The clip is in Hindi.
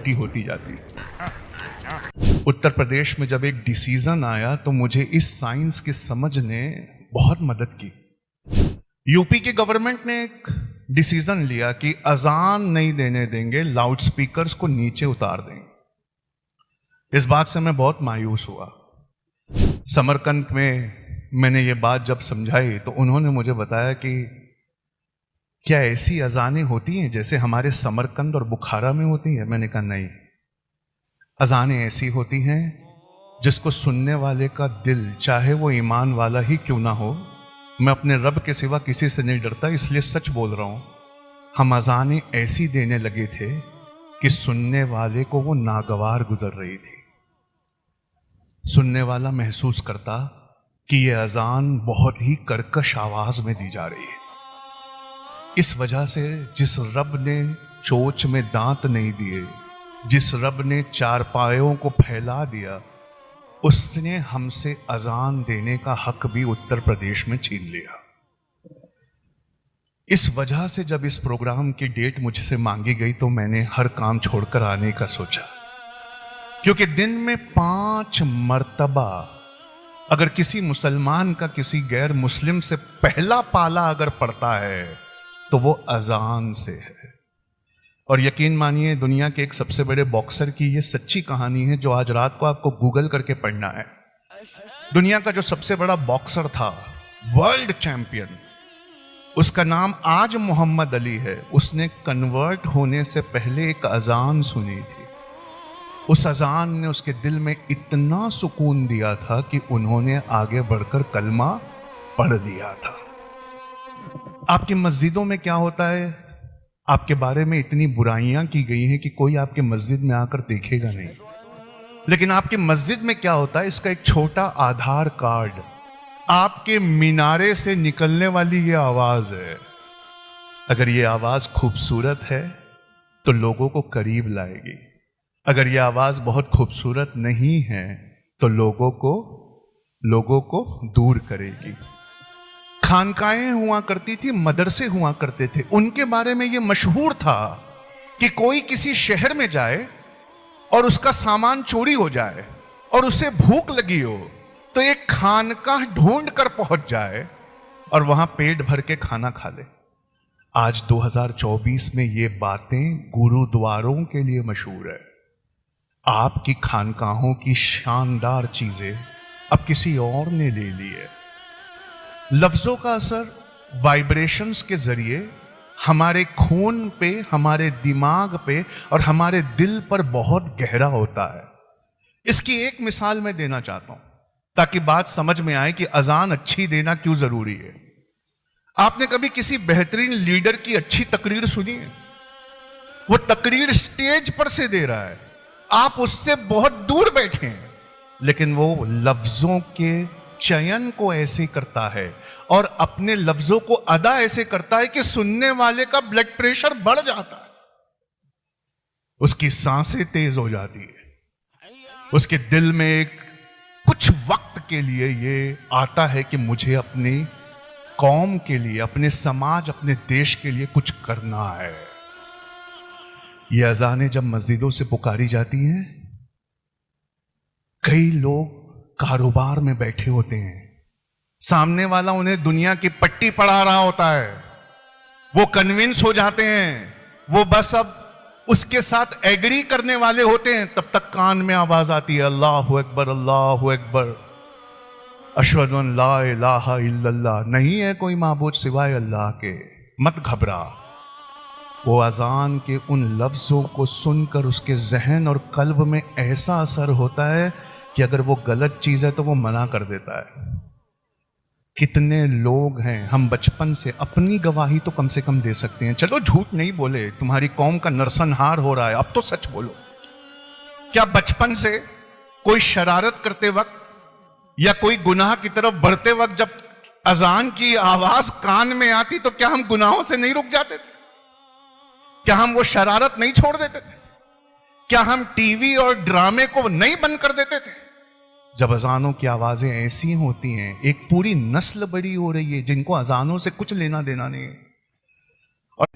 उल्टी होती जाती है। उत्तर प्रदेश में जब एक डिसीजन आया तो मुझे इस साइंस की समझ ने बहुत मदद की। यूपी की गवर्नमेंट ने एक डिसीजन लिया कि अजान नहीं देने देंगे, लाउड स्पीकर्स को नीचे उतार देंगे। इस बात से मैं बहुत मायूस हुआ। समरकंद में मैंने ये बात जब समझाई तो उन्होंने मुझे बताया कि क्या ऐसी अजानें होती हैं जैसे हमारे समरकंद और बुखारा में होती हैं? मैंने कहा नहीं, अजानें ऐसी होती हैं जिसको सुनने वाले का दिल, चाहे वो ईमान वाला ही क्यों ना हो, मैं अपने रब के सिवा किसी से नहीं डरता, इसलिए सच बोल रहा हूं, हम अजानें ऐसी देने लगे थे कि सुनने वाले को वो नागवार गुजर रही थी। सुनने वाला महसूस करता कि ये अजान बहुत ही कर्कश आवाज में दी जा रही है। इस वजह से जिस रब ने चोच में दांत नहीं दिए, जिस रब ने चारपायों को फैला दिया, उसने हमसे अजान देने का हक भी उत्तर प्रदेश में छीन लिया। इस वजह से जब इस प्रोग्राम की डेट मुझसे मांगी गई तो मैंने हर काम छोड़कर आने का सोचा, क्योंकि दिन में 5 मर्तबा अगर किसी मुसलमान का किसी गैर मुस्लिम से पहला पाला अगर पड़ता है तो वो अजान से है। और यकीन मानिए, दुनिया के एक सबसे बड़े बॉक्सर की ये सच्ची कहानी है जो आज रात को आपको गूगल करके पढ़ना है। दुनिया का जो सबसे बड़ा बॉक्सर था, वर्ल्ड चैंपियन, उसका नाम आज मोहम्मद अली है। उसने कन्वर्ट होने से पहले एक अजान सुनी थी। उस अजान ने उसके दिल में इतना सुकून दिया था कि उन्होंने आगे बढ़कर कलमा पढ़ दिया था। आपकी मस्जिदों में क्या होता है? आपके बारे में इतनी बुराइयां की गई हैं कि कोई आपके मस्जिद में आकर देखेगा नहीं, लेकिन आपके मस्जिद में क्या होता है, इसका एक छोटा आधार कार्ड, आपके मीनारे से निकलने वाली ये आवाज है। अगर ये आवाज खूबसूरत है तो लोगों को करीब लाएगी, अगर ये आवाज बहुत खूबसूरत नहीं है तो लोगों को दूर करेगी। खानकाएं हुआ करती थी, मदरसे हुआ करते थे, उनके बारे में यह मशहूर था कि कोई किसी शहर में जाए और उसका सामान चोरी हो जाए और उसे भूख लगी हो तो एक खानकाह ढूंढ कर पहुंच जाए और वहां पेट भर के खाना खा ले। आज 2024 में ये बातें गुरुद्वारों के लिए मशहूर है। आपकी खानकाहों की शानदार चीजें अब किसी और ने ले ली है। लफ्जों का असर वाइब्रेशंस के जरिए हमारे खून पे, हमारे दिमाग पे और हमारे दिल पर बहुत गहरा होता है। इसकी एक मिसाल मैं देना चाहता हूं ताकि बात समझ में आए कि अजान अच्छी देना क्यों जरूरी है। आपने कभी किसी बेहतरीन लीडर की अच्छी तकरीर सुनी है? वो तकरीर स्टेज पर से दे रहा है, आप उससे बहुत दूर बैठे हैं, लेकिन वो लफ्जों के चयन को ऐसे करता है और अपने लफ्जों को अदा ऐसे करता है कि सुनने वाले का ब्लड प्रेशर बढ़ जाता है, उसकी सांसें तेज हो जाती है, उसके दिल में एक कुछ वक्त के लिए ये आता है कि मुझे अपनी कौम के लिए, अपने समाज, अपने देश के लिए कुछ करना है। ये अजानें जब मस्जिदों से पुकारी जाती हैं, कई लोग कारोबार में बैठे होते हैं, सामने वाला उन्हें दुनिया की पट्टी पढ़ा रहा होता है, वो कन्विंस हो जाते हैं, वो बस अब उसके साथ एग्री करने वाले होते हैं, तब तक कान में आवाज आती है, अल्लाहु अकबर, अल्लाहु अकबर, अशहदु अन ला इलाहा इल्लल्लाह, नहीं है कोई माबूद सिवाय अल्लाह के। मत घबरा। वो अजान के उन लफ्जों को सुनकर उसके जहन और कल्ब में ऐसा असर होता है कि अगर वो गलत चीज है तो वो मना कर देता है। कितने लोग हैं, हम बचपन से, अपनी गवाही तो कम से कम दे सकते हैं, चलो झूठ नहीं बोले, तुम्हारी कौम का नरसंहार हो रहा है, अब तो सच बोलो। क्या बचपन से कोई शरारत करते वक्त या कोई गुनाह की तरफ बढ़ते वक्त जब अजान की आवाज कान में आती तो क्या हम गुनाहों से नहीं रुक जाते थे? क्या हम वो शरारत नहीं छोड़ देते थे? क्या हम टीवी और ड्रामे को नहीं बंद कर देते थे? जब अजानों की आवाजें ऐसी होती हैं, एक पूरी नस्ल बड़ी हो रही है जिनको अजानों से कुछ लेना देना नहीं है। और